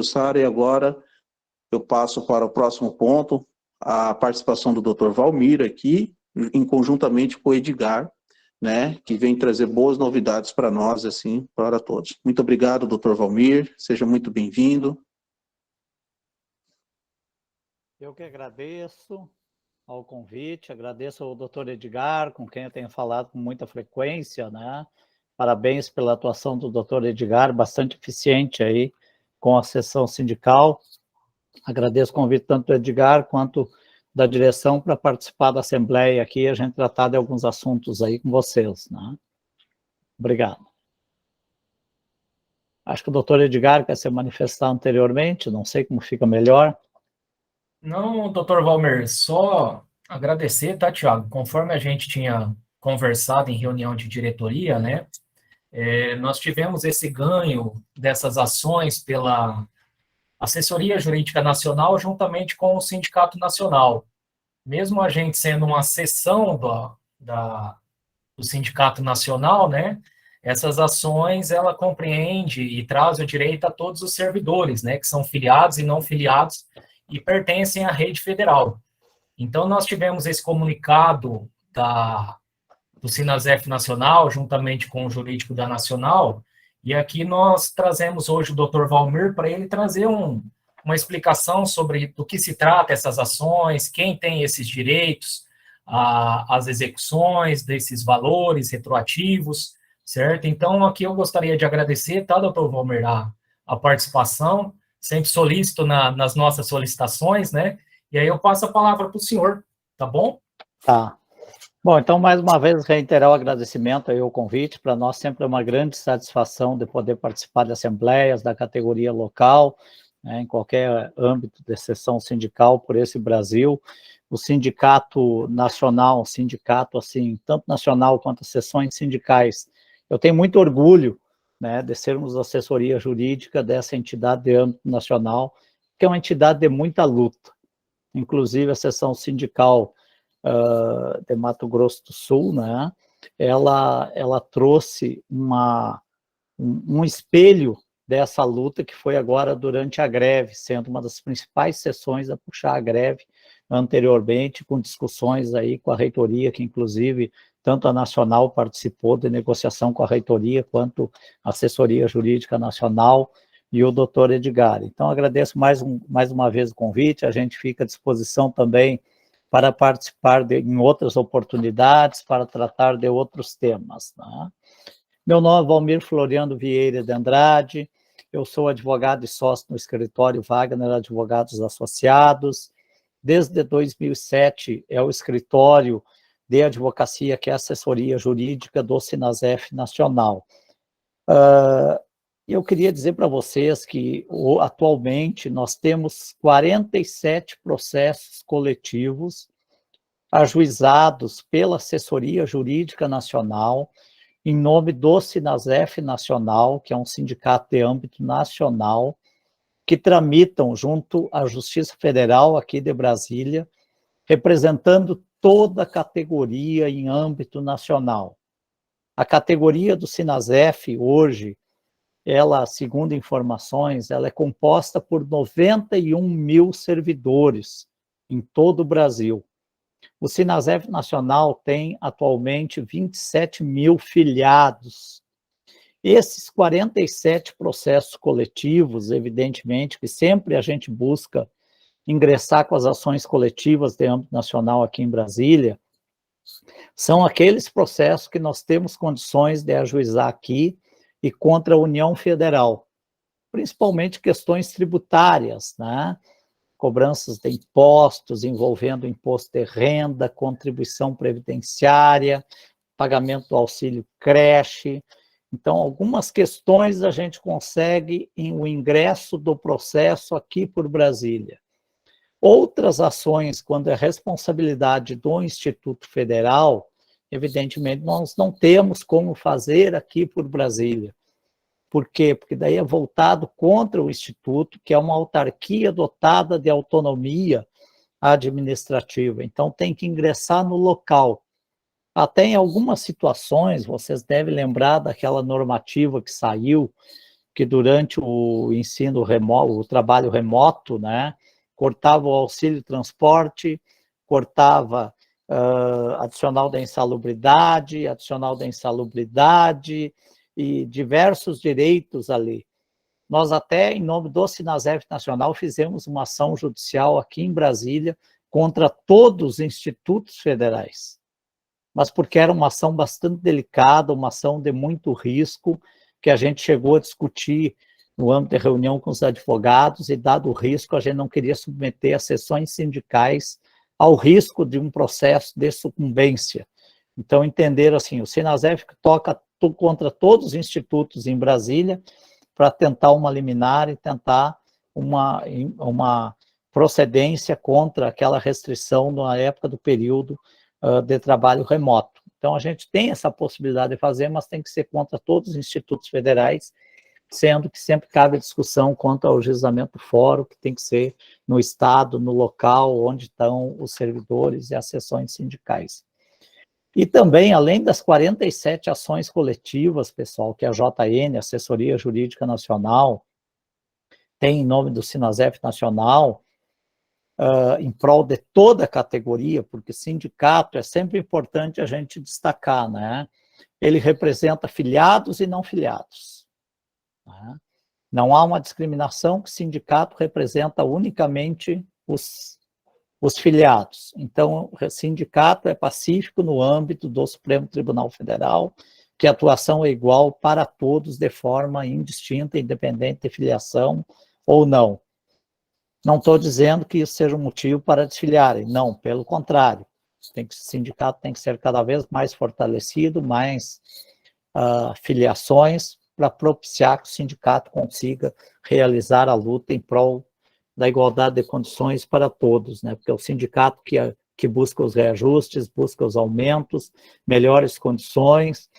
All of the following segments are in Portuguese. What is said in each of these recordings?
Sara, e agora eu passo para o próximo ponto, a participação do Dr. Valmir aqui, em conjuntamente com o Edgar, né, que vem trazer boas novidades para nós, assim, para todos. Muito obrigado, Dr. Valmir, seja muito bem-vindo. Eu que agradeço ao convite, agradeço ao Dr. Edgar, com quem eu tenho falado com muita frequência, né? Parabéns pela atuação do Dr. Edgar, bastante eficiente aí com a sessão sindical. Agradeço o convite tanto do Edgar quanto da direção para participar da Assembleia aqui e a gente tratar de alguns assuntos aí com vocês, né? Obrigado. Acho que o doutor Edgar quer se manifestar anteriormente, não sei como fica melhor. Não, doutor Valmer, só agradecer, tá, Thiago? Conforme a gente tinha conversado em reunião de diretoria, né, nós tivemos esse ganho dessas ações pela Assessoria Jurídica Nacional juntamente com o Sindicato Nacional. Mesmo a gente sendo uma seção do Sindicato Nacional, né, essas ações, ela compreende e traz o direito a todos os servidores, né, que são filiados e não filiados e pertencem à rede federal. Então, nós tivemos esse comunicado do Sinasef Nacional, juntamente com o jurídico da Nacional, e aqui nós trazemos hoje o Dr. Valmir para ele trazer uma explicação sobre do que se trata essas ações, quem tem esses direitos, as execuções desses valores retroativos, certo? Então, aqui eu gostaria de agradecer, tá, doutor Valmir, a participação, sempre solícito nas nossas solicitações, né? E aí eu passo a palavra para o senhor, tá bom? Tá. Bom, então, mais uma vez, reiterar o agradecimento aí ao convite. Para nós sempre é uma grande satisfação de poder participar de assembleias da categoria local, né, em qualquer âmbito de sessão sindical por esse Brasil. O sindicato nacional, sindicato assim, tanto nacional quanto as sessões sindicais, eu tenho muito orgulho, né, de sermos assessoria jurídica dessa entidade de âmbito nacional, que é uma entidade de muita luta. Inclusive, a sessão sindical de Mato Grosso do Sul, né, ela trouxe um espelho dessa luta que foi agora durante a greve, sendo uma das principais sessões a puxar a greve anteriormente, com discussões aí com a reitoria, que inclusive tanto a Nacional participou de negociação com a reitoria, quanto a Assessoria Jurídica Nacional e o doutor Edgar. Então, agradeço mais uma vez o convite, a gente fica à disposição também para participar em outras oportunidades, para tratar de outros temas. Né? Meu nome é Valmir Floriano Vieira de Andrade, eu sou advogado e sócio no escritório Wagner Advogados Associados. Desde 2007 é o escritório de advocacia, que é a assessoria jurídica do Sinasef Nacional. Eu queria dizer para vocês que atualmente nós temos 47 processos coletivos ajuizados pela Assessoria Jurídica Nacional, em nome do Sinasef Nacional, que é um sindicato de âmbito nacional, que tramitam junto à Justiça Federal aqui de Brasília, representando toda a categoria em âmbito nacional. A categoria do Sinasef hoje, ela, segundo informações, ela é composta por 91 mil servidores em todo o Brasil. O Sinasef Nacional tem atualmente 27 mil filiados. Esses 47 processos coletivos, evidentemente, que sempre a gente busca ingressar com as ações coletivas de âmbito nacional aqui em Brasília, são aqueles processos que nós temos condições de ajuizar aqui e contra a União Federal, principalmente questões tributárias, né? Cobranças de impostos envolvendo imposto de renda, contribuição previdenciária, pagamento do auxílio creche. Então, algumas questões a gente consegue o ingresso do processo aqui por Brasília. Outras ações, quando é responsabilidade do Instituto Federal, evidentemente nós não temos como fazer aqui por Brasília. Por quê? Porque daí é voltado contra o Instituto, que é uma autarquia dotada de autonomia administrativa. Então, tem que ingressar no local. Até em algumas situações, vocês devem lembrar daquela normativa que saiu, que durante o ensino remoto, o trabalho remoto, né, cortava o auxílio transporte, cortava adicional da insalubridade e diversos direitos ali. Nós até, em nome do Sinasef Nacional, fizemos uma ação judicial aqui em Brasília contra todos os institutos federais, mas porque era uma ação bastante delicada, uma ação de muito risco, que a gente chegou a discutir no âmbito de reunião com os advogados, e dado o risco, a gente não queria submeter as sessões sindicais ao risco de um processo de sucumbência. Então, entenderam assim, o Sinasef toca contra todos os institutos em Brasília para tentar uma liminar e tentar uma procedência contra aquela restrição na época do período de trabalho remoto. Então, a gente tem essa possibilidade de fazer, mas tem que ser contra todos os institutos federais, sendo que sempre cabe a discussão quanto ao legislamento do fórum, que tem que ser no estado, no local onde estão os servidores e as seções sindicais. E também, além das 47 ações coletivas, pessoal, que a JN, Assessoria Jurídica Nacional, tem em nome do Sinasef Nacional, em prol de toda a categoria, porque sindicato é sempre importante a gente destacar, né? Ele representa filiados e não filiados. Né? Não há uma discriminação, que sindicato representa unicamente os filiados. Então, o sindicato é pacífico no âmbito do Supremo Tribunal Federal, que a atuação é igual para todos de forma indistinta, independente de filiação ou não. Não estou dizendo que isso seja um motivo para desfiliarem, não, pelo contrário. O sindicato tem que ser cada vez mais fortalecido, mais filiações, para propiciar que o sindicato consiga realizar a luta em prol da igualdade de condições para todos, né? Porque é o sindicato que busca os reajustes, busca os aumentos, melhores condições,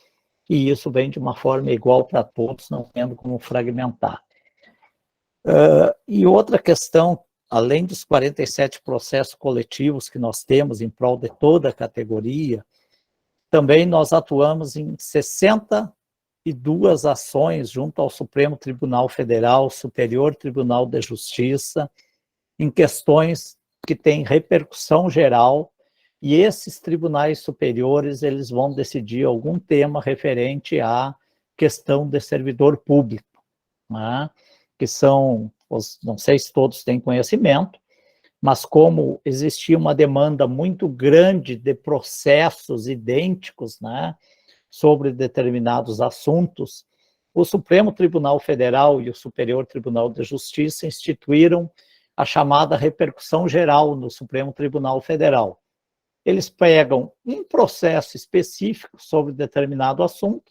e isso vem de uma forma igual para todos, não tendo como fragmentar. E outra questão, além dos 47 processos coletivos que nós temos em prol de toda a categoria, também nós atuamos em 62 ações junto ao Supremo Tribunal Federal, Superior Tribunal de Justiça, em questões que têm repercussão geral, e esses tribunais superiores eles vão decidir algum tema referente à questão de servidor público, né? Que são, não sei se todos têm conhecimento, mas como existia uma demanda muito grande de processos idênticos, né, sobre determinados assuntos, o Supremo Tribunal Federal e o Superior Tribunal de Justiça instituíram a chamada repercussão geral no Supremo Tribunal Federal. Eles pegam um processo específico sobre determinado assunto,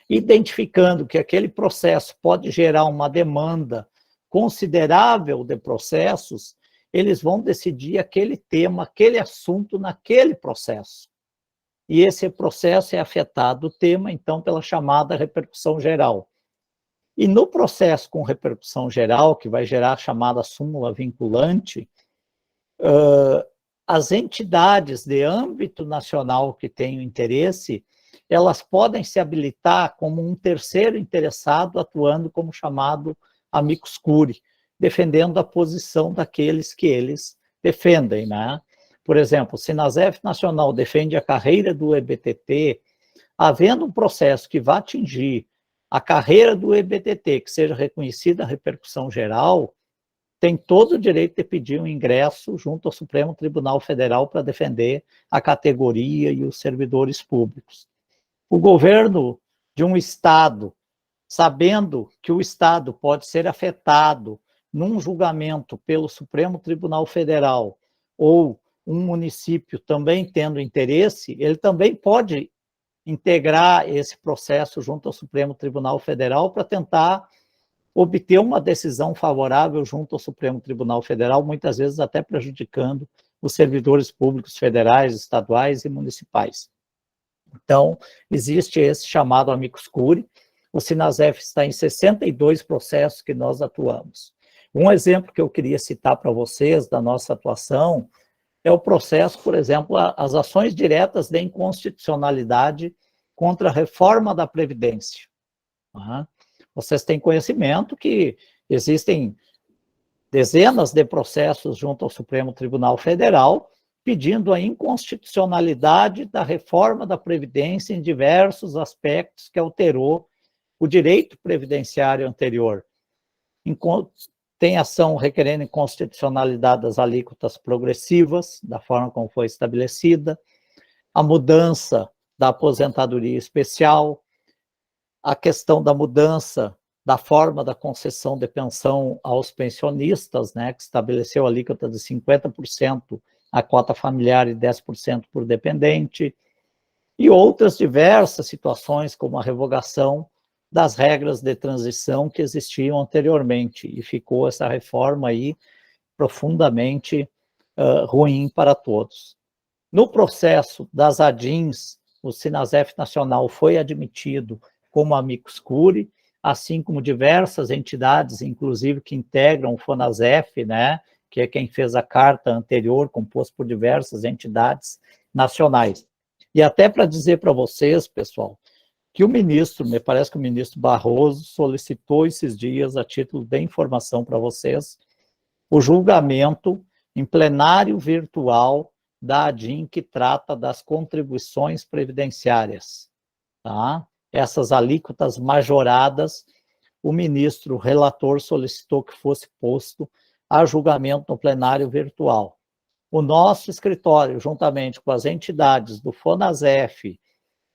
identificando que aquele processo pode gerar uma demanda considerável de processos, eles vão decidir aquele tema, aquele assunto naquele processo. E esse processo é afetado, o tema, então, pela chamada repercussão geral. E no processo com repercussão geral, que vai gerar a chamada súmula vinculante, as entidades de âmbito nacional que tenham interesse, elas podem se habilitar como um terceiro interessado, atuando como chamado amicus curiae, defendendo a posição daqueles que eles defendem, né? Por exemplo, o Sinasef Nacional defende a carreira do EBTT, havendo um processo que vá atingir a carreira do EBTT, que seja reconhecida a repercussão geral, tem todo o direito de pedir um ingresso junto ao Supremo Tribunal Federal para defender a categoria e os servidores públicos. O governo de um estado, sabendo que o estado pode ser afetado num julgamento pelo Supremo Tribunal Federal, ou um município também tendo interesse, ele também pode integrar esse processo junto ao Supremo Tribunal Federal para tentar obter uma decisão favorável junto ao Supremo Tribunal Federal, muitas vezes até prejudicando os servidores públicos federais, estaduais e municipais. Então, existe esse chamado amicus curiae. O Sinasef está em 62 processos que nós atuamos. Um exemplo que eu queria citar para vocês da nossa atuação é o processo, por exemplo, as ações diretas de inconstitucionalidade contra a reforma da Previdência. Vocês têm conhecimento que existem dezenas de processos junto ao Supremo Tribunal Federal pedindo a inconstitucionalidade da reforma da Previdência em diversos aspectos que alterou o direito previdenciário anterior. Tem ação requerendo inconstitucionalidade das alíquotas progressivas, da forma como foi estabelecida, a mudança da aposentadoria especial, a questão da mudança da forma da concessão de pensão aos pensionistas, né, que estabeleceu a alíquota de 50% a cota familiar e 10% por dependente, e outras diversas situações, como a revogação das regras de transição que existiam anteriormente, e ficou essa reforma aí profundamente ruim para todos. No processo das ADINs, o Sinasef Nacional foi admitido como amicus curiae, assim como diversas entidades, inclusive que integram o FONASEF, né, que é quem fez a carta anterior, composto por diversas entidades nacionais. E até para dizer para vocês, pessoal, que o ministro, me parece que o ministro Barroso solicitou esses dias, a título de informação para vocês, o julgamento em plenário virtual da ADIM, que trata das contribuições previdenciárias, tá? Essas alíquotas majoradas, o ministro relator solicitou que fosse posto a julgamento no plenário virtual. O nosso escritório, juntamente com as entidades do FONASEF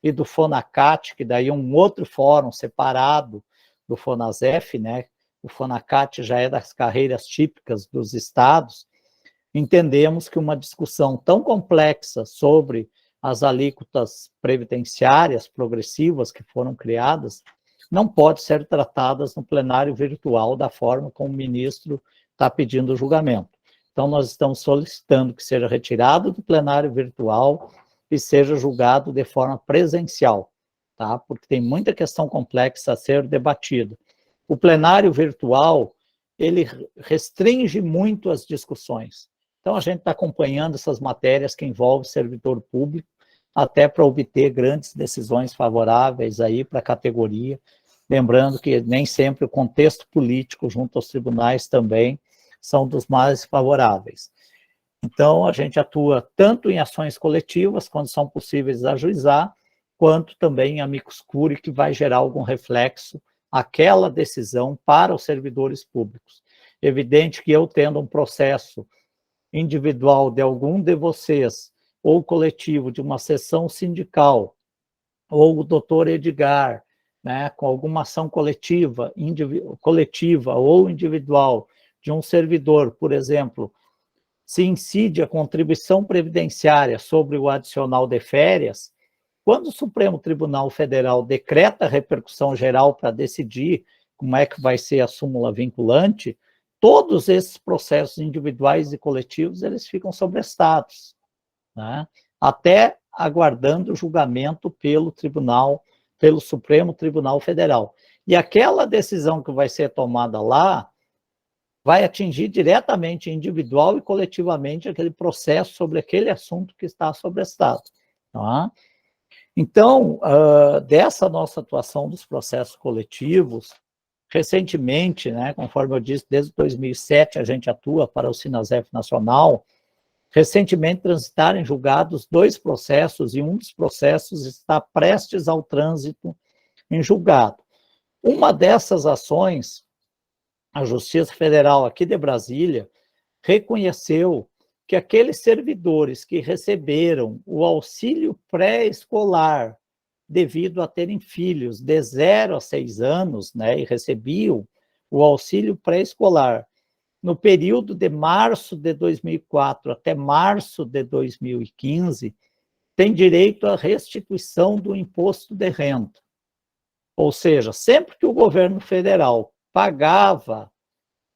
e do FONACAT, que daí é um outro fórum separado do FONASEF, né? O FONACAT já é das carreiras típicas dos estados, entendemos que uma discussão tão complexa sobre as alíquotas previdenciárias progressivas que foram criadas não pode ser tratadas no plenário virtual da forma como o ministro está pedindo o julgamento. Então, nós estamos solicitando que seja retirado do plenário virtual e seja julgado de forma presencial, tá? Porque tem muita questão complexa a ser debatida. O plenário virtual, ele restringe muito as discussões. Então, a gente está acompanhando essas matérias que envolvem servidor público, até para obter grandes decisões favoráveis aí para a categoria, lembrando que nem sempre o contexto político junto aos tribunais também são dos mais favoráveis. Então, a gente atua tanto em ações coletivas, quando são possíveis ajuizar, quanto também em amicus curiae, que vai gerar algum reflexo aquela decisão para os servidores públicos. Evidente que eu tendo um processo individual de algum de vocês, ou coletivo de uma seção sindical, ou o doutor Edgar, né, com alguma ação coletiva ou individual de um servidor, por exemplo, se incide a contribuição previdenciária sobre o adicional de férias, quando o Supremo Tribunal Federal decreta a repercussão geral para decidir como é que vai ser a súmula vinculante, todos esses processos individuais e coletivos, eles ficam sobrestados, né? Até aguardando o julgamento pelo Supremo Tribunal Federal. E aquela decisão que vai ser tomada lá vai atingir diretamente, individual e coletivamente, aquele processo sobre aquele assunto que está sobrestado, tá? Então, dessa nossa atuação dos processos coletivos, recentemente, né, conforme eu disse, desde 2007 a gente atua para o Sinasef Nacional, recentemente transitaram em julgados 2 processos e um dos processos está prestes ao trânsito em julgado. Uma dessas ações, a Justiça Federal aqui de Brasília reconheceu que aqueles servidores que receberam o auxílio pré-escolar devido a terem filhos de 0 a 6 anos, né, e recebiam o auxílio pré-escolar no período de março de 2004 até março de 2015, tem direito à restituição do imposto de renda. Ou seja, sempre que o governo federal pagava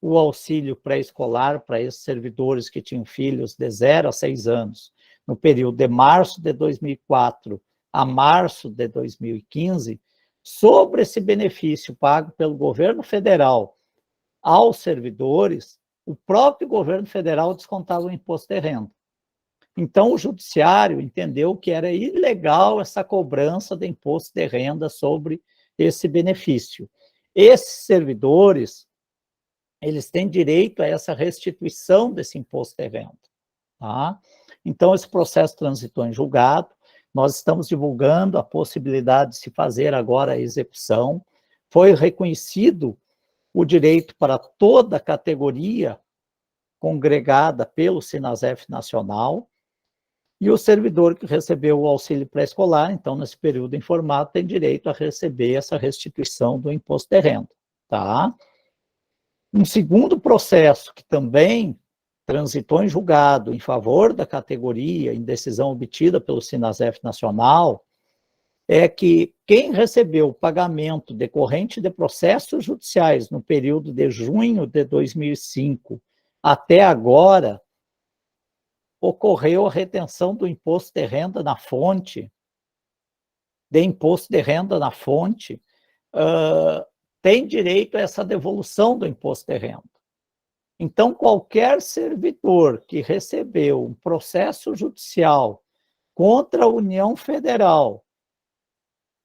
o auxílio pré-escolar para esses servidores que tinham filhos de 0 a 6 anos, no período de março de 2004 a março de 2015, sobre esse benefício pago pelo governo federal aos servidores, o próprio governo federal descontava o imposto de renda. Então, o judiciário entendeu que era ilegal essa cobrança de imposto de renda sobre esse benefício. Esses servidores, eles têm direito a essa restituição desse imposto de renda. Tá? Então, esse processo transitou em julgado, nós estamos divulgando a possibilidade de se fazer agora a execução, foi reconhecido o direito para toda a categoria congregada pelo Sinasef Nacional, e o servidor que recebeu o auxílio pré-escolar, então, nesse período informado, tem direito a receber essa restituição do imposto de renda. Tá? Um segundo processo que também transitou em julgado em favor da categoria, em decisão obtida pelo Sinasef Nacional, é que quem recebeu o pagamento decorrente de processos judiciais no período de junho de 2005 até agora, ocorreu a retenção do imposto de renda na fonte, tem direito a essa devolução do imposto de renda. Então, qualquer servidor que recebeu um processo judicial contra a União Federal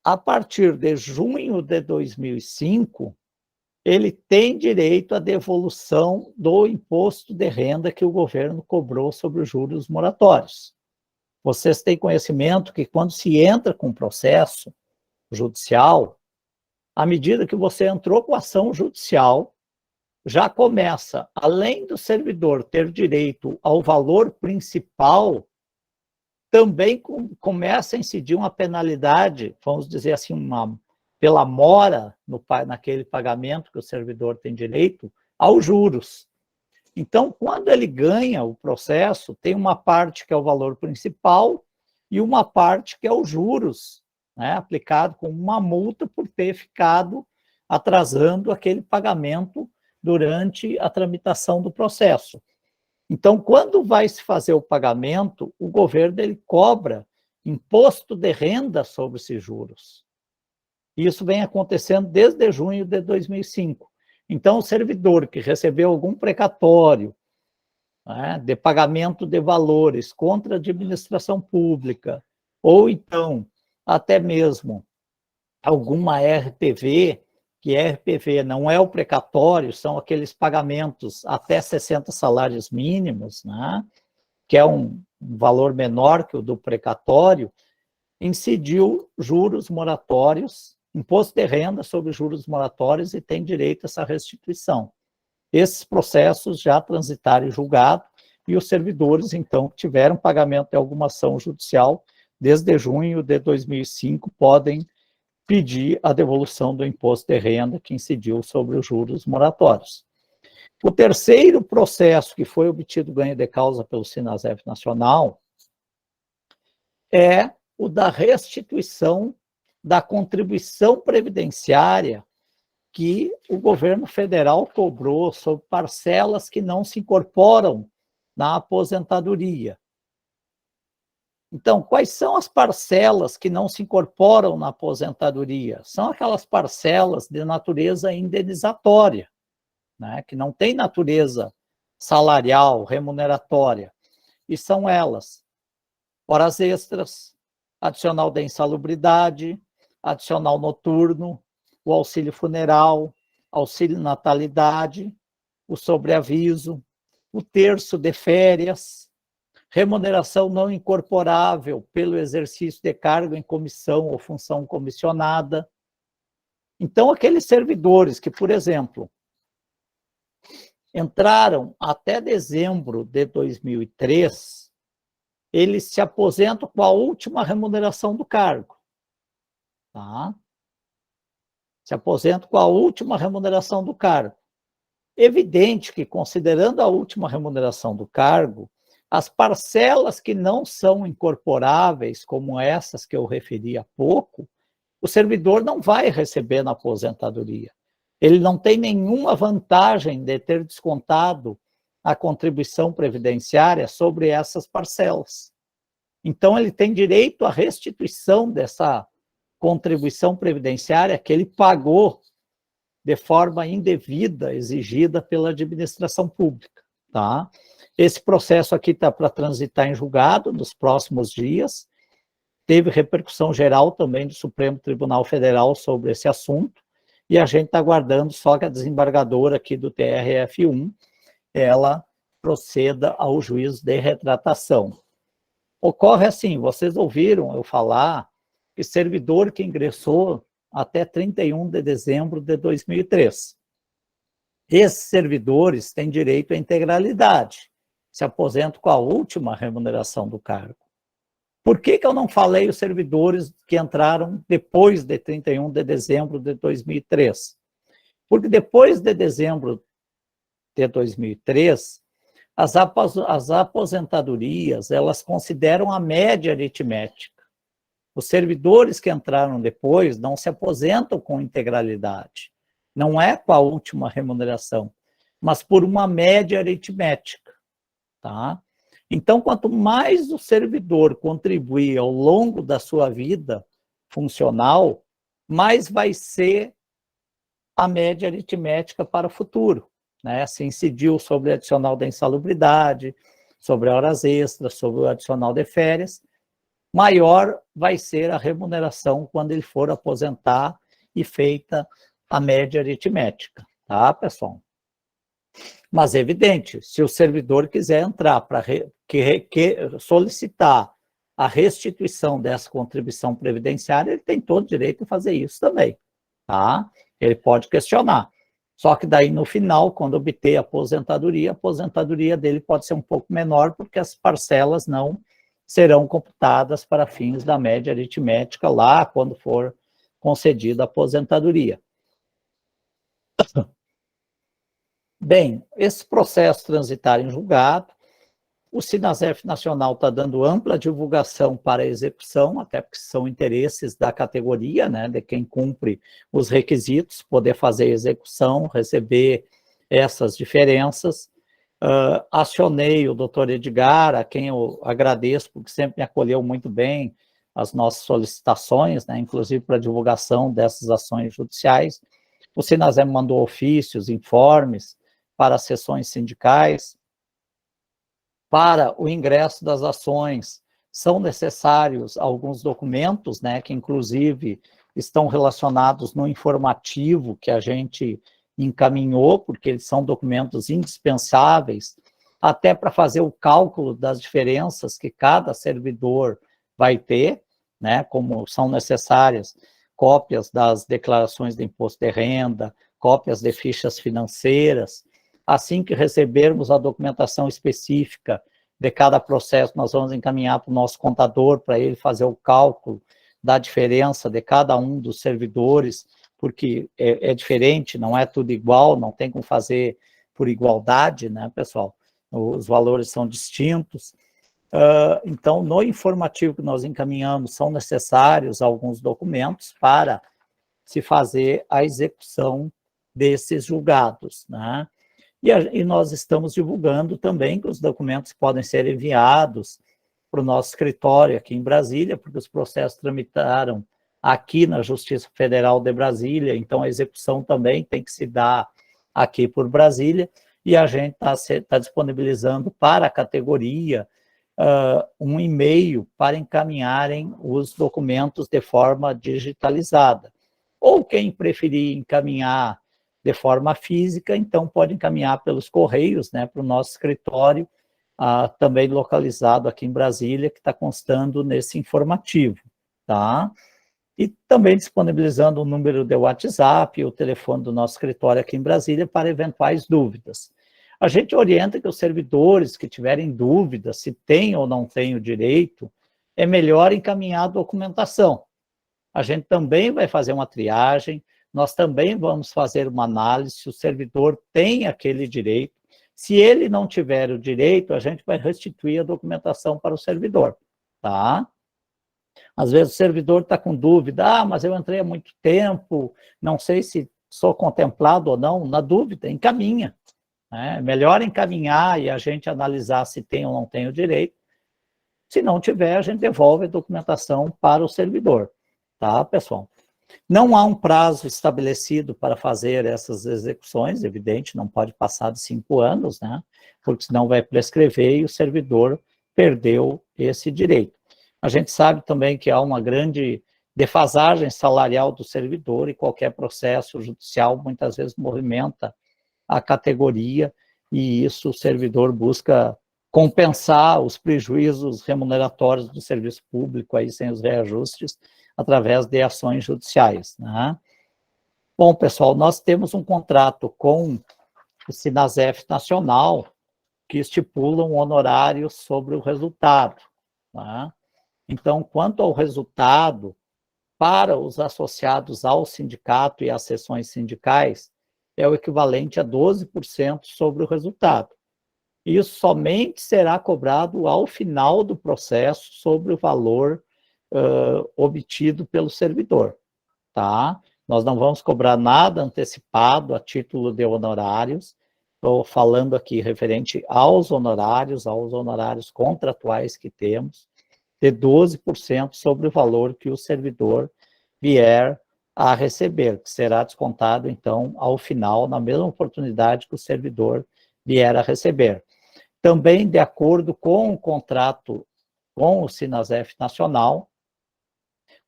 a partir de junho de 2005, ele tem direito à devolução do imposto de renda que o governo cobrou sobre os juros moratórios. Vocês têm conhecimento que quando se entra com processo judicial, à medida que você entrou com ação judicial, já começa, além do servidor ter direito ao valor principal, também começa a incidir uma penalidade, vamos dizer assim, pela mora naquele pagamento que o servidor tem direito, aos juros. Então, quando ele ganha o processo, tem uma parte que é o valor principal e uma parte que é os juros, né, aplicado com uma multa por ter ficado atrasando aquele pagamento durante a tramitação do processo. Então, quando vai se fazer o pagamento, o governo ele cobra imposto de renda sobre esses juros. Isso vem acontecendo desde junho de 2005. Então, o servidor que recebeu algum precatório, né, de pagamento de valores contra a administração pública, ou então, até mesmo, alguma RPV, que RPV não é o precatório, são aqueles pagamentos até 60 salários mínimos, né, que é um valor menor que o do precatório, incidiu juros moratórios, imposto de renda sobre juros moratórios e tem direito a essa restituição. Esses processos já transitaram em julgado e os servidores, então, que tiveram pagamento de alguma ação judicial desde junho de 2005, podem pedir a devolução do imposto de renda que incidiu sobre os juros moratórios. O terceiro processo que foi obtido ganho de causa pelo Sinasef Nacional é o da restituição da contribuição previdenciária que o governo federal cobrou sobre parcelas que não se incorporam na aposentadoria. Então, quais são as parcelas que não se incorporam na aposentadoria? São aquelas parcelas de natureza indenizatória, né, que não tem natureza salarial, remuneratória, e são elas: horas extras, adicional da insalubridade, adicional noturno, o auxílio funeral, auxílio natalidade, o sobreaviso, o terço de férias, remuneração não incorporável pelo exercício de cargo em comissão ou função comissionada. Então, aqueles servidores que, por exemplo, entraram até dezembro de 2003, eles se aposentam com a última remuneração do cargo. Tá? Se aposentam com a última remuneração do cargo. Evidente que, considerando a última remuneração do cargo, as parcelas que não são incorporáveis, como essas que eu referi há pouco, o servidor não vai receber na aposentadoria. Ele não tem nenhuma vantagem de ter descontado a contribuição previdenciária sobre essas parcelas. Então, ele tem direito à restituição dessa contribuição previdenciária que ele pagou de forma indevida, exigida pela administração pública. Tá? Esse processo aqui está para transitar em julgado nos próximos dias. Teve repercussão geral também do Supremo Tribunal Federal sobre esse assunto, e a gente está aguardando só que a desembargadora aqui do TRF1, ela proceda ao juízo de retratação. Ocorre assim, vocês ouviram eu falar que servidor que ingressou até 31 de dezembro de 2003. Esses servidores têm direito à integralidade, se aposentam com a última remuneração do cargo. Por que eu não falei os servidores que entraram depois de 31 de dezembro de 2003? Porque depois de dezembro de 2003, as aposentadorias, elas consideram a média aritmética. Os servidores que entraram depois não se aposentam com integralidade. Não é com a última remuneração, mas por uma média aritmética. Tá? Então, quanto mais o servidor contribuir ao longo da sua vida funcional, mais vai ser a média aritmética para o futuro. Né? Se incidiu sobre o adicional da insalubridade, sobre horas extras, sobre o adicional de férias, maior vai ser a remuneração quando ele for aposentar e feita a média aritmética. Tá, pessoal? Mas é evidente, se o servidor quiser entrar para solicitar a restituição dessa contribuição previdenciária, ele tem todo o direito de fazer isso também, tá? Ele pode questionar. Só que daí, no final, quando obter a aposentadoria dele pode ser um pouco menor, porque as parcelas não serão computadas para fins da média aritmética lá, quando for concedida a aposentadoria. Bem, esse processo transitário em julgado, o Sinasef Nacional está dando ampla divulgação para a execução, até porque são interesses da categoria, né, de quem cumpre os requisitos, poder fazer a execução, receber essas diferenças. Acionei o doutor Edgar, a quem eu agradeço, porque sempre me acolheu muito bem as nossas solicitações, né, inclusive para a divulgação dessas ações judiciais. O Sinasef mandou ofícios, informes, para as sessões sindicais. Para o ingresso das ações, são necessários alguns documentos, né, que inclusive estão relacionados no informativo que a gente encaminhou, porque eles são documentos indispensáveis, até para fazer o cálculo das diferenças que cada servidor vai ter, né, como são necessárias cópias das declarações de imposto de renda, cópias de fichas financeiras. Assim que recebermos a documentação específica de cada processo, nós vamos encaminhar para o nosso contador, para ele fazer o cálculo da diferença de cada um dos servidores, porque é diferente, não é tudo igual, não tem como fazer por igualdade, né, pessoal? Os valores são distintos. Então, no informativo que nós encaminhamos, são necessários alguns documentos para se fazer a execução desses julgados, né? E nós estamos divulgando também que os documentos podem ser enviados para o nosso escritório aqui em Brasília, porque os processos tramitaram aqui na Justiça Federal de Brasília, então a execução também tem que se dar aqui por Brasília, e a gente está disponibilizando para a categoria um e-mail para encaminharem os documentos de forma digitalizada. Ou quem preferir encaminhar de forma física, então pode encaminhar pelos correios, né, para o nosso escritório, também localizado aqui em Brasília, que está constando nesse informativo, tá? E também disponibilizando o número de WhatsApp e o telefone do nosso escritório aqui em Brasília para eventuais dúvidas. A gente orienta que os servidores que tiverem dúvidas se tem ou não tem o direito, é melhor encaminhar a documentação. A gente também vai fazer uma triagem, nós também vamos fazer uma análise se o servidor tem aquele direito. Se ele não tiver o direito, a gente vai restituir a documentação para o servidor, tá? Às vezes o servidor está com dúvida, mas eu entrei há muito tempo, não sei se sou contemplado ou não. Na dúvida, encaminha. É melhor encaminhar e a gente analisar se tem ou não tem o direito. Se não tiver, a gente devolve a documentação para o servidor, tá, pessoal? Não há um prazo estabelecido para fazer essas execuções, evidente, não pode passar de 5 anos, né? Porque senão vai prescrever e o servidor perdeu esse direito. A gente sabe também que há uma grande defasagem salarial do servidor, e qualquer processo judicial muitas vezes movimenta a categoria, e isso o servidor busca compensar os prejuízos remuneratórios do serviço público, aí sem os reajustes, através de ações judiciais, né? Bom, pessoal, nós temos um contrato com o Sinasef Nacional, que estipula um honorário sobre o resultado, né? Então, quanto ao resultado, para os associados ao sindicato e às seções sindicais, é o equivalente a 12% sobre o resultado. Isso somente será cobrado ao final do processo sobre o valor obtido pelo servidor, tá? Nós não vamos cobrar nada antecipado a título de honorários. Estou falando aqui referente aos honorários contratuais que temos, de 12% sobre o valor que o servidor vier a receber, que será descontado, então, ao final, na mesma oportunidade que o servidor vier a receber. Também, de acordo com o contrato com o Sinasef Nacional,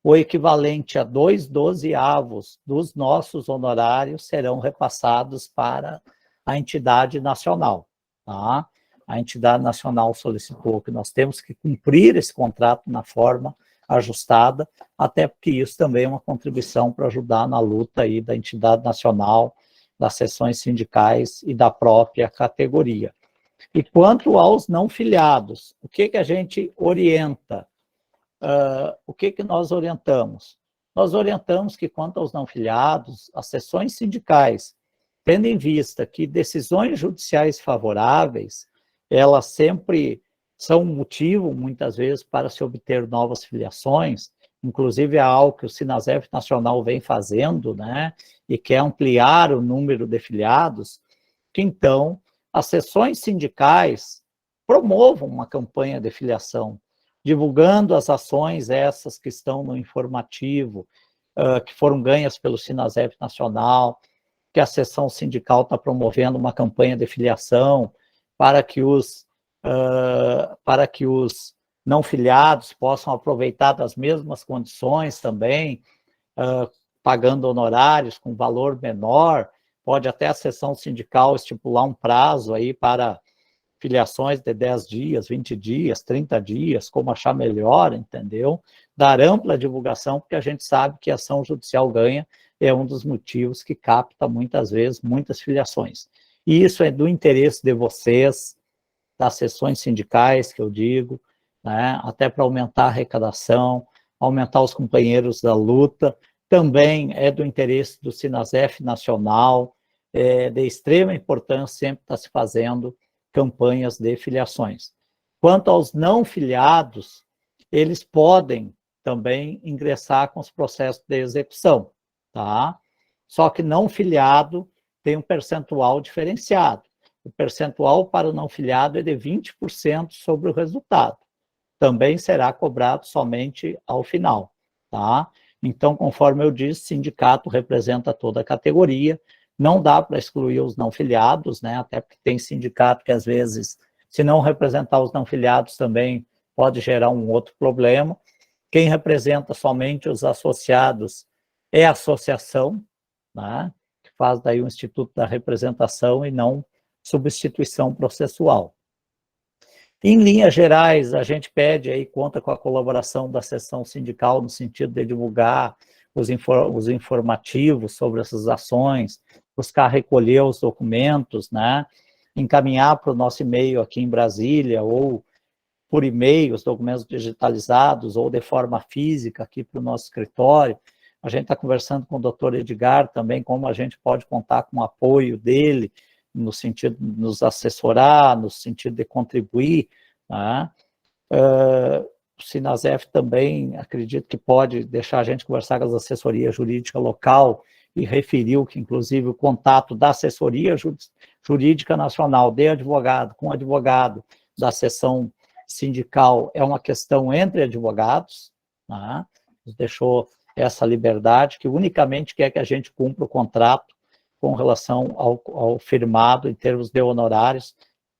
o equivalente a 2/12 dos nossos honorários serão repassados para a entidade nacional, tá? A entidade nacional solicitou que nós temos que cumprir esse contrato na forma ajustada, até porque isso também é uma contribuição para ajudar na luta aí da entidade nacional, das seções sindicais e da própria categoria. E quanto aos não filiados, o que a gente orienta? O que nós orientamos? Nós orientamos que, quanto aos não filiados, as seções sindicais, tendo em vista que decisões judiciais favoráveis, elas sempre são um motivo, muitas vezes, para se obter novas filiações, inclusive é algo que o Sinasef Nacional vem fazendo, né, e quer ampliar o número de filiados, que então as seções sindicais promovam uma campanha de filiação, divulgando as ações essas que estão no informativo, que foram ganhas pelo Sinasef Nacional, que a seção sindical está promovendo uma campanha de filiação para que os não filiados possam aproveitar das mesmas condições também, pagando honorários com valor menor. Pode até a seção sindical estipular um prazo aí para filiações de 10 dias, 20 dias, 30 dias, como achar melhor, entendeu? Dar ampla divulgação, porque a gente sabe que a ação judicial ganha é um dos motivos que capta, muitas vezes, muitas filiações. E isso é do interesse de vocês, das seções sindicais, que eu digo, né? Até para aumentar a arrecadação, aumentar os companheiros da luta. Também é do interesse do Sinasef Nacional, de extrema importância sempre está se fazendo campanhas de filiações. Quanto aos não filiados, eles podem também ingressar com os processos de execução, tá? Só que não filiado tem um percentual diferenciado. O percentual para o não filiado é de 20% sobre o resultado. Também será cobrado somente ao final, tá? Então, conforme eu disse, sindicato representa toda a categoria, não dá para excluir os não filiados, né? Até porque tem sindicato que, às vezes, se não representar os não filiados também pode gerar um outro problema. Quem representa somente os associados é a associação, né? Que faz daí o Instituto da Representação e não substituição processual. Em linhas gerais, a gente pede aí, conta com a colaboração da seção sindical no sentido de divulgar os informativos sobre essas ações, buscar recolher os documentos, né? Encaminhar para o nosso e-mail aqui em Brasília, ou por e-mail, os documentos digitalizados, ou de forma física aqui para o nosso escritório. A gente está conversando com o doutor Edgar também, como a gente pode contar com o apoio dele, no sentido de nos assessorar, no sentido de contribuir, né? O Sinasef também, acredito que pode deixar a gente conversar com as assessorias jurídicas local, e referiu que, inclusive, o contato da assessoria jurídica nacional de advogado com advogado da seção sindical é uma questão entre advogados, né? Nos deixou essa liberdade, que unicamente quer que a gente cumpra o contrato com relação ao firmado em termos de honorários,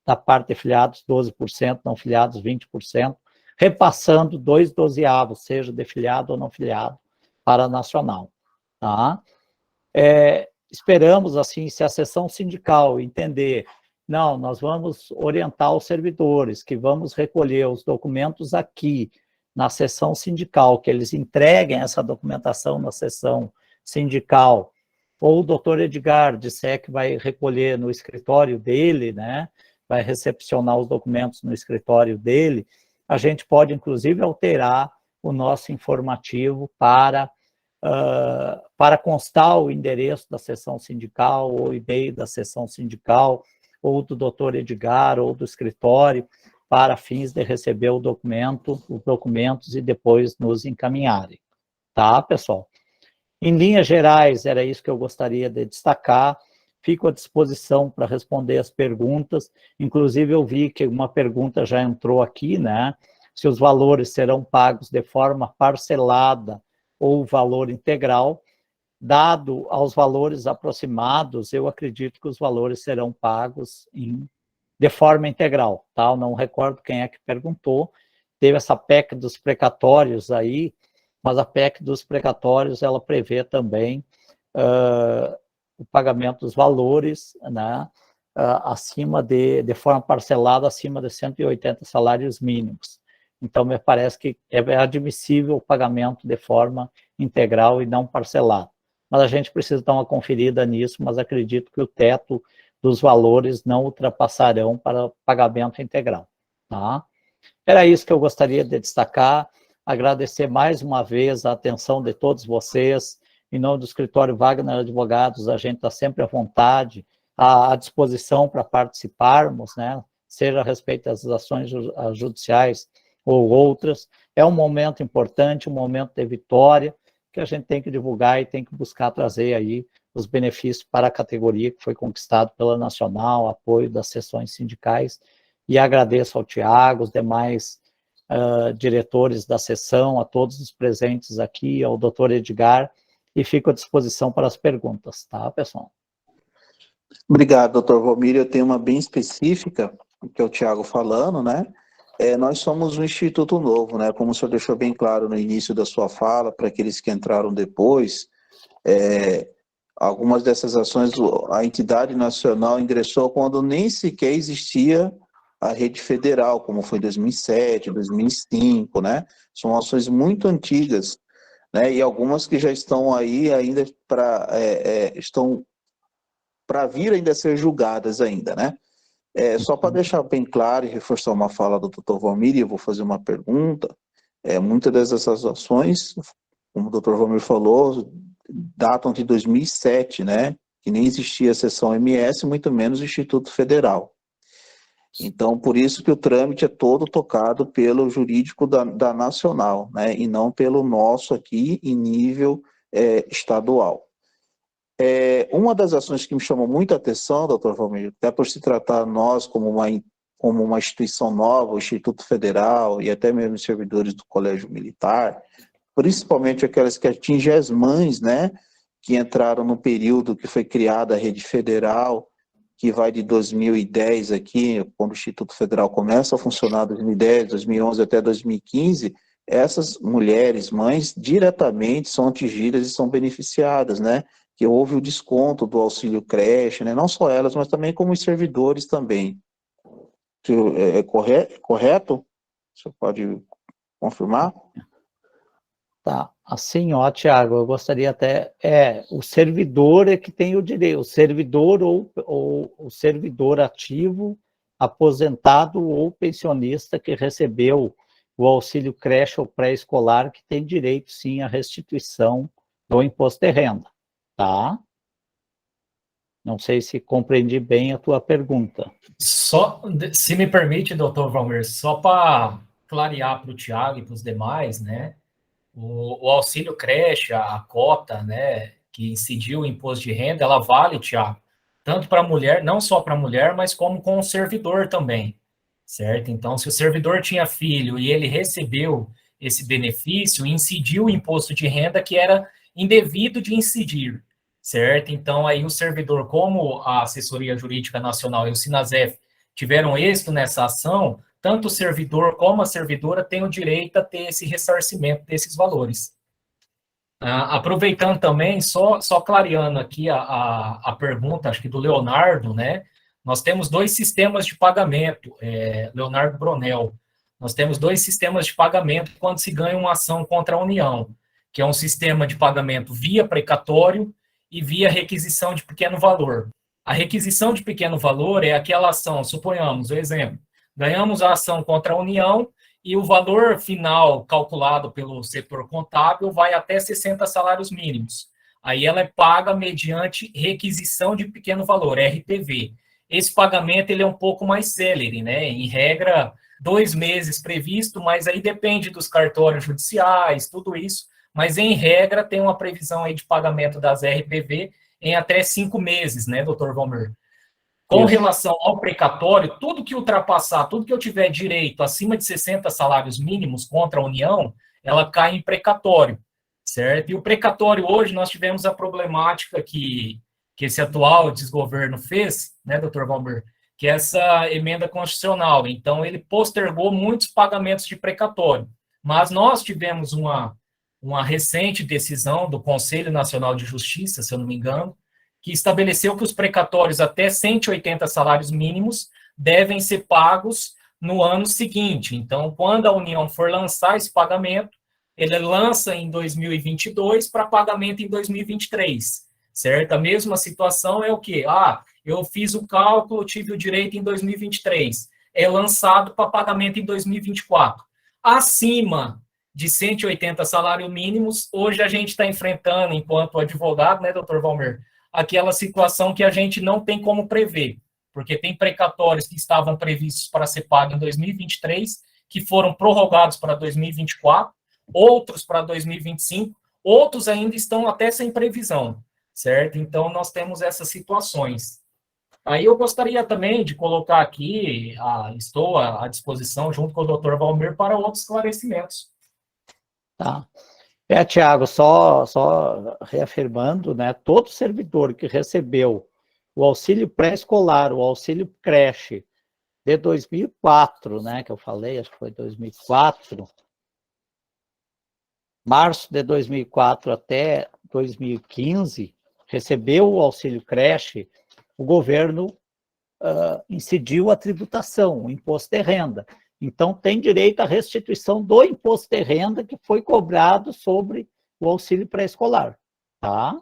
da parte de filiados 12%, não filiados 20%, repassando 2/12, seja de filiado ou não filiado, paranacional, tá? Esperamos, assim, se a seção sindical entender, não, nós vamos orientar os servidores, que vamos recolher os documentos aqui, na seção sindical, que eles entreguem essa documentação na seção sindical, ou o doutor Edgar disser que vai recolher no escritório dele, né, vai recepcionar os documentos no escritório dele, a gente pode, inclusive, alterar o nosso informativo para constar o endereço da seção sindical, ou o e-mail da seção sindical, ou do doutor Edgar, ou do escritório, para fins de receber o documento, os documentos e depois nos encaminharem. Tá, pessoal? Em linhas gerais, era isso que eu gostaria de destacar. Fico à disposição para responder as perguntas. Inclusive, eu vi que uma pergunta já entrou aqui, né? Se os valores serão pagos de forma parcelada ou valor integral. Dado aos valores aproximados, eu acredito que os valores serão pagos de forma integral, tá? Eu não recordo quem é que perguntou. Teve essa PEC dos precatórios aí, mas a PEC dos precatórios, ela prevê também o pagamento dos valores, né, de forma parcelada, acima de 180 salários mínimos. Então, me parece que é admissível o pagamento de forma integral e não parcelado. Mas a gente precisa dar uma conferida nisso, mas acredito que o teto dos valores não ultrapassarão para pagamento integral. Tá? Era isso que eu gostaria de destacar. Agradecer mais uma vez a atenção de todos vocês. Em nome do Escritório Wagner Advogados, a gente está sempre à vontade, à disposição para participarmos, né? Seja a respeito das ações judiciais ou outras. É um momento importante, um momento de vitória, que a gente tem que divulgar e tem que buscar trazer aí os benefícios para a categoria que foi conquistado pela Nacional, apoio das seções sindicais, e agradeço ao Tiago, os demais diretores da seção, a todos os presentes aqui, ao doutor Edgar, e fico à disposição para as perguntas, tá, pessoal? Obrigado, doutor Valmir. Eu tenho uma bem específica, que é o Tiago falando, né? Nós somos um instituto novo, né? Como o senhor deixou bem claro no início da sua fala, para aqueles que entraram depois, algumas dessas ações, a entidade nacional ingressou quando nem sequer existia a rede federal, como foi em 2007, 2005, né? São ações muito antigas, né? E algumas que já estão aí ainda estão para vir ainda a ser julgadas ainda, né? Só para deixar bem claro e reforçar uma fala do Dr. Valmir, eu vou fazer uma pergunta. Muitas dessas ações, como o Dr. Valmir falou, datam de 2007, né? Que nem existia a seção MS, muito menos o Instituto Federal. Então, por isso que o trâmite é todo tocado pelo jurídico da Nacional, né? E não pelo nosso aqui em nível estadual. Uma das ações que me chamou muita atenção, doutor Valmir, até por se tratar nós como uma instituição nova, o Instituto Federal e até mesmo os servidores do Colégio Militar, principalmente aquelas que atingem as mães, né, que entraram no período que foi criada a rede federal, que vai de 2010 aqui, quando o Instituto Federal começa a funcionar, 2010, 2011 até 2015, essas mulheres, mães, diretamente são atingidas e são beneficiadas, né? Que houve o desconto do auxílio creche, né? Não só elas, mas também como os servidores também. É correto? Você pode confirmar? Tá, assim, ó, Tiago, eu gostaria até, o servidor é que tem o direito, o servidor ou o servidor ativo, aposentado ou pensionista que recebeu o auxílio creche ou pré-escolar, que tem direito, sim, à restituição do imposto de renda, tá? Não sei se compreendi bem a tua pergunta. Só, se me permite, doutor Valmir, só para clarear para o Tiago e para os demais, né? O auxílio creche, a cota, né, que incidiu o imposto de renda, ela vale, Tiago, tanto para a mulher, não só para a mulher, mas como com o servidor também, certo? Então, se o servidor tinha filho e ele recebeu esse benefício, incidiu o imposto de renda que era indevido de incidir, certo? Então, aí o servidor, como a Assessoria Jurídica Nacional e o Sinasef tiveram êxito nessa ação, tanto o servidor como a servidora têm o direito a ter esse ressarcimento desses valores. Aproveitando também, só clareando aqui a pergunta, acho que do Leonardo, né? Nós temos dois sistemas de pagamento, Leonardo Bronel. Nós temos dois sistemas de pagamento quando se ganha uma ação contra a União, que é um sistema de pagamento via precatório e via requisição de pequeno valor. A requisição de pequeno valor é aquela ação, suponhamos, o exemplo, ganhamos a ação contra a União e o valor final calculado pelo setor contábil vai até 60 salários mínimos. Aí ela é paga mediante requisição de pequeno valor, RPV. Esse pagamento ele é um pouco mais célere, né? Em regra, 2 meses previsto, mas aí depende dos cartórios judiciais, tudo isso. Mas, em regra, tem uma previsão aí de pagamento das RPV em até 5 meses, né, doutor Valmir? Com relação ao precatório, tudo que ultrapassar, tudo que eu tiver direito acima de 60 salários mínimos contra a União, ela cai em precatório, certo? E o precatório hoje, nós tivemos a problemática que esse atual desgoverno fez, né, doutor Valmir, que é essa emenda constitucional. Então, ele postergou muitos pagamentos de precatório. Mas nós tivemos uma recente decisão do Conselho Nacional de Justiça, se eu não me engano, que estabeleceu que os precatórios até 180 salários mínimos devem ser pagos no ano seguinte. Então, quando a União for lançar esse pagamento, ele lança em 2022 para pagamento em 2023, certo? A mesma situação é o quê? Eu fiz o cálculo, tive o direito em 2023, é lançado para pagamento em 2024. Acima de 180 salários mínimos, hoje a gente está enfrentando, enquanto advogado, né, doutor Valmir, aquela situação que a gente não tem como prever, porque tem precatórios que estavam previstos para ser pagos em 2023, que foram prorrogados para 2024, outros para 2025, outros ainda estão até sem previsão, certo? Então, nós temos essas situações. Aí eu gostaria também de colocar aqui, estou à disposição, junto com o doutor Valmir, para outros esclarecimentos. Tá. Tiago, só reafirmando, né, todo servidor que recebeu o auxílio pré-escolar, o auxílio creche de 2004, né, que eu falei, acho que foi 2004, março de 2004 até 2015, recebeu o auxílio creche, o governo incidiu a tributação, o imposto de renda. Então, tem direito à restituição do imposto de renda que foi cobrado sobre o auxílio pré-escolar, tá?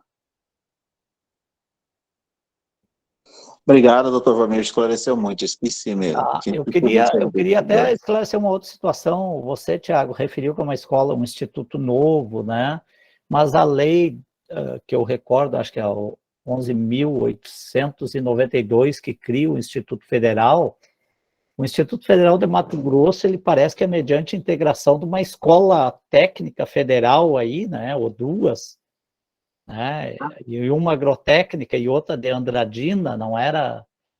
Obrigado, doutor Valmir, esclareceu muito, esqueci mesmo. Tá. Eu queria até esclarecer uma outra situação. Você, Tiago, referiu que é uma escola, um instituto novo, né? Mas a lei que eu recordo, acho que é o 11.892, que cria o Instituto Federal. O Instituto Federal de Mato Grosso, ele parece que é mediante integração de uma escola técnica federal aí, né, ou duas, né, e uma agrotécnica e outra de Andradina,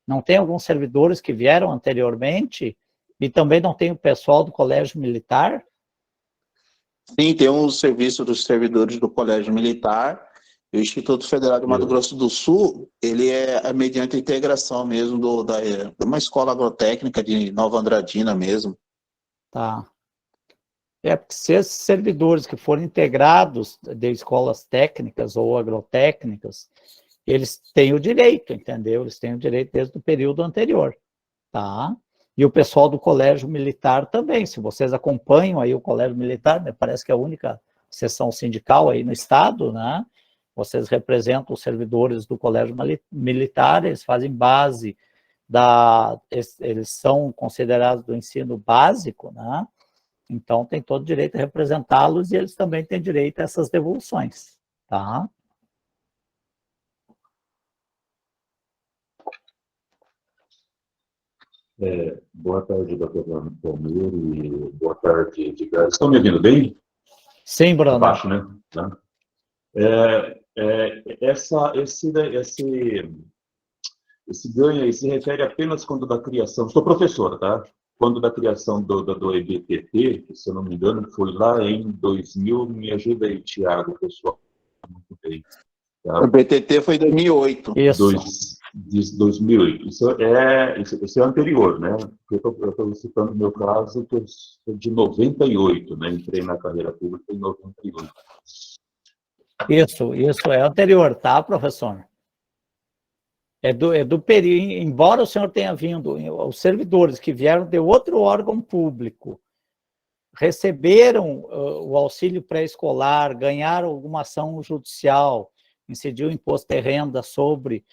não tem alguns servidores que vieram anteriormente, e também não tem o pessoal do Colégio Militar? Sim, tem um serviço dos servidores do Colégio Militar. O Instituto Federal de Mato Grosso do Sul, ele é mediante a integração mesmo de uma escola agrotécnica de Nova Andradina mesmo. Tá. Porque se esses servidores que forem integrados de escolas técnicas ou agrotécnicas, eles têm o direito, entendeu? Eles têm o direito desde o período anterior, tá? E o pessoal do Colégio Militar também, se vocês acompanham aí o Colégio Militar, né, parece que é a única seção sindical aí no estado, né? Vocês representam os servidores do Colégio Militar, eles fazem base eles são considerados do ensino básico, né? Então tem todo o direito a representá-los e eles também têm direito a essas devoluções, tá? Boa tarde, doutor Valmir, e boa tarde, Edgar. Estão me ouvindo bem? Sim, Bruno. Abaixo, né? Esse ganho aí se refere apenas quando da criação, sou professor, tá? Quando da criação do EBTT, que se eu não me engano foi lá em 2000, me ajuda aí, Tiago, pessoal. Muito bem. Tá? O EBTT foi em 2008. Isso. 2008. Isso é anterior, né? Eu estou citando o meu caso, que eu sou de 98, né? Entrei na carreira pública em 98. Isso é anterior, tá, professor? É do período, embora o senhor tenha vindo, os servidores que vieram de outro órgão público, receberam o auxílio pré-escolar, ganharam alguma ação judicial, incidiu o imposto de renda sobre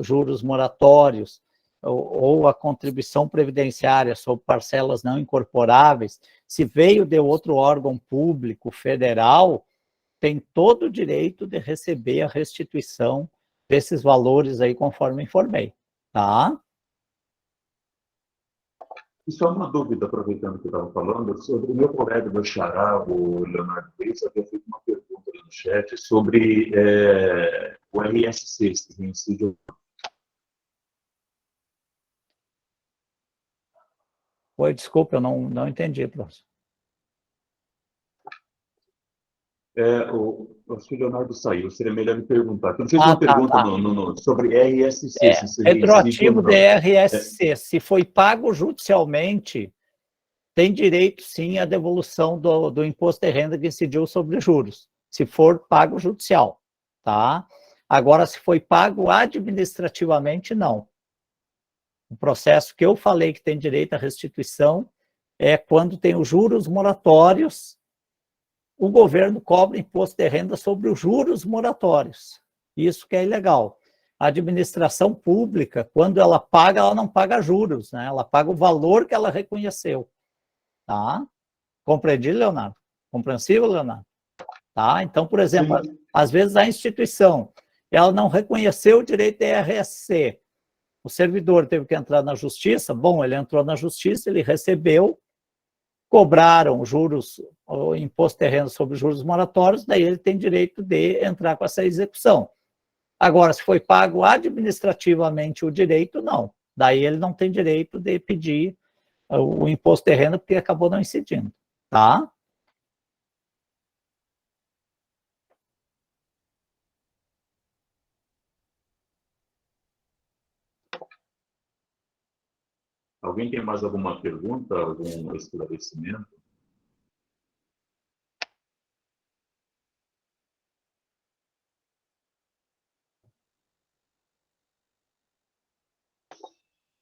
juros moratórios, ou a contribuição previdenciária sobre parcelas não incorporáveis, se veio de outro órgão público federal, tem todo o direito de receber a restituição desses valores aí, conforme informei, tá? E só uma dúvida, aproveitando que eu estava falando, sobre o meu colega do Xará, o Leonardo Reis, havia feito uma pergunta no chat sobre o RSC, esse reincídio. Oi, desculpa, eu não entendi, professor. Acho que o Leonardo saiu, seria melhor me perguntar. Ele fez uma pergunta sobre RSC, se seria retroativo de RSC, se foi pago judicialmente, tem direito, sim, à devolução do imposto de renda que incidiu sobre juros, se for pago judicial, tá? Agora, se foi pago administrativamente, não. O processo que eu falei que tem direito à restituição é quando tem os juros moratórios, o governo cobra imposto de renda sobre os juros moratórios. Isso que é ilegal. A administração pública, quando ela não paga juros, né? Ela paga o valor que ela reconheceu. Tá? Compreendi, Leonardo? Compreensível, Leonardo? Tá? Então, por exemplo, às vezes a instituição, ela não reconheceu o direito de RSC. O servidor teve que entrar na justiça. Bom, ele entrou na justiça, ele recebeu, cobraram juros, o imposto de renda sobre juros moratórios, daí ele tem direito de entrar com essa execução. Agora, se foi pago administrativamente o direito, não. Daí ele não tem direito de pedir o imposto de renda porque acabou não incidindo, tá? Alguém tem mais alguma pergunta, algum esclarecimento?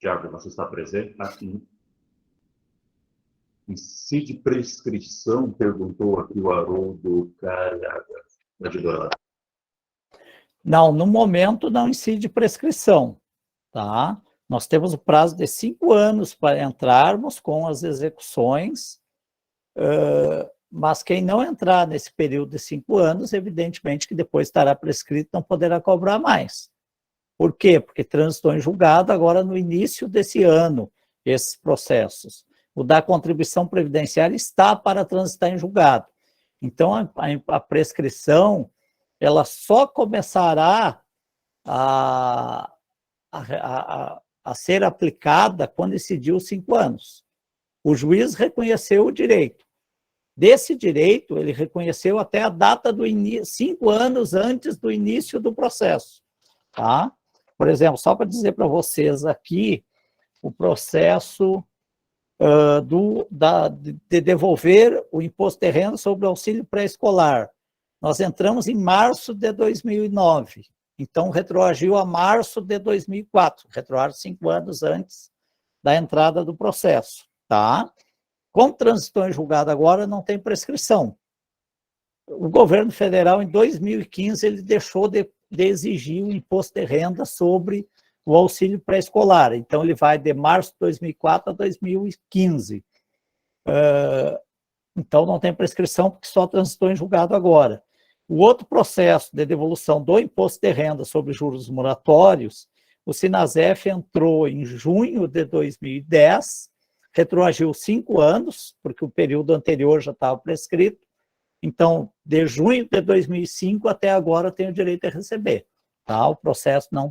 Tiago, você está presente? Aqui. Incide prescrição? Perguntou aqui o Haroldo Caraga. Não, no momento não incide prescrição, tá? Nós temos o prazo de 5 anos para entrarmos com as execuções, mas quem não entrar nesse período de 5 anos, evidentemente que depois estará prescrito, não poderá cobrar mais. Por quê? Porque transitou em julgado agora no início desse ano, esses processos. O da contribuição previdenciária está para transitar em julgado. Então, a prescrição, ela só começará a ser aplicada quando incidiu os 5 anos. O juiz reconheceu o direito. Desse direito, ele reconheceu até a data do início, 5 anos antes do início do processo. Tá? Por exemplo, só para dizer para vocês aqui, o processo de devolver o imposto de renda sobre o auxílio pré-escolar. Nós entramos em março de 2009, então retroagiu a março de 2004, retroagiu 5 anos antes da entrada do processo, tá? Como transitou em julgado agora, não tem prescrição. O governo federal, em 2015, ele deixou de exigir o imposto de renda sobre o auxílio pré-escolar. Então, ele vai de março de 2004 a 2015. Então, não tem prescrição, porque só transitou em julgado agora. O outro processo de devolução do imposto de renda sobre juros moratórios, o Sinasef entrou em junho de 2010, retroagiu 5 anos, porque o período anterior já estava prescrito. Então, de junho de 2005 até agora, tem o direito a receber. Tá? O processo não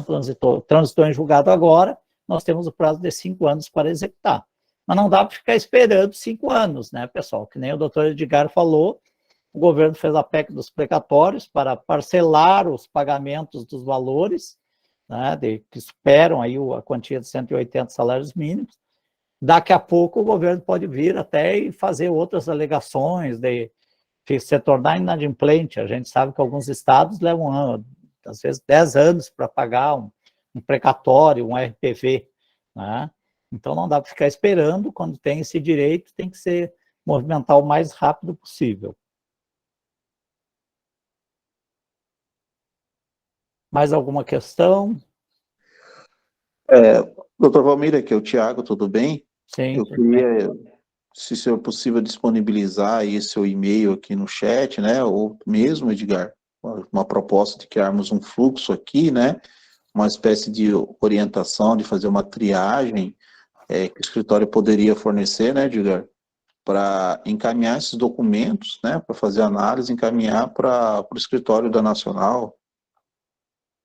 transitou em julgado agora, nós temos o prazo de 5 anos para executar. Mas não dá para ficar esperando 5 anos, né, pessoal? Que nem o doutor Edgar falou, o governo fez a PEC dos precatórios para parcelar os pagamentos dos valores, né, que superam aí a quantia de 180 salários mínimos. Daqui a pouco o governo pode vir até e fazer outras alegações de se tornar inadimplente. A gente sabe que alguns estados levam, às vezes, 10 anos para pagar um precatório, um RPV, né? Então, não dá para ficar esperando. Quando tem esse direito, tem que ser movimentar o mais rápido possível. Mais alguma questão? Doutor Valmir, aqui é o Tiago, tudo bem? Sim. Eu queria, se for possível, disponibilizar aí seu e-mail aqui no chat, né? Ou mesmo, Edgar, uma proposta de criarmos um fluxo aqui, né? Uma espécie de orientação, de fazer uma triagem que o escritório poderia fornecer, né, Edgar? Para encaminhar esses documentos, né? Para fazer análise, encaminhar para o escritório da Nacional.